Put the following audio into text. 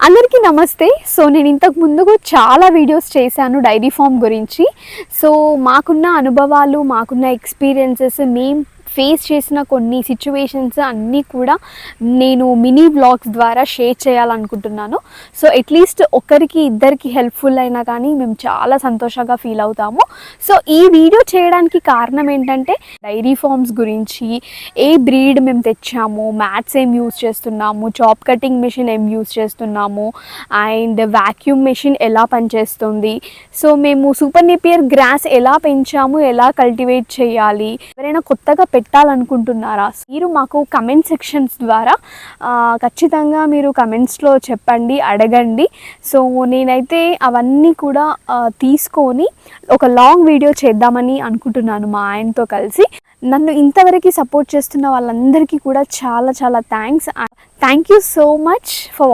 అందరికీ నమస్తే. సో నేను ఇంతకు ముందు చాలా వీడియోస్ చేశాను డైరీ ఫామ్ గురించి. సో మాకున్న అనుభవాలు, మాకున్న ఎక్స్పీరియన్సెస్, మేము ఫేస్ చేసిన కొన్ని సిచ్యువేషన్స్ అన్నీ కూడా నేను మినీ వ్లాగ్స్ ద్వారా షేర్ చేయాలనుకుంటున్నాను. సో అట్లీస్ట్ ఒకరికి ఇద్దరికి హెల్ప్ఫుల్ అయినా కానీ మేము చాలా సంతోషంగా ఫీల్ అవుతాము. సో ఈ వీడియో చేయడానికి కారణం ఏంటంటే డైరీ ఫార్మ్స్ గురించి, ఏ బ్రీడ్ మేము తెచ్చాము, మ్యాట్స్ ఏం యూజ్ చేస్తున్నాము, చాప్ కటింగ్ మెషిన్ ఏం యూజ్ చేస్తున్నాము, అండ్ వాక్యూమ్ మెషిన్ ఎలా పనిచేస్తుంది, సో మేము సూపర్ నేపియర్ గ్రాస్ ఎలా పెంచాము, ఎలా కల్టివేట్ చేయాలి, ఎవరైనా కొత్తగా పెట్టాలనుకుంటున్నారా, మీరు మాకు కమెంట్ సెక్షన్స్ ద్వారా ఖచ్చితంగా మీరు కమెంట్స్లో చెప్పండి, అడగండి. సో నేనైతే అవన్నీ కూడా తీసుకొని ఒక లాంగ్ వీడియో చేద్దామని అనుకుంటున్నాను మా ఆయనతో కలిసి. నన్ను ఇంతవరకు సపోర్ట్ చేస్తున్న వాళ్ళందరికీ కూడా చాలా చాలా thanks. Thank you so much for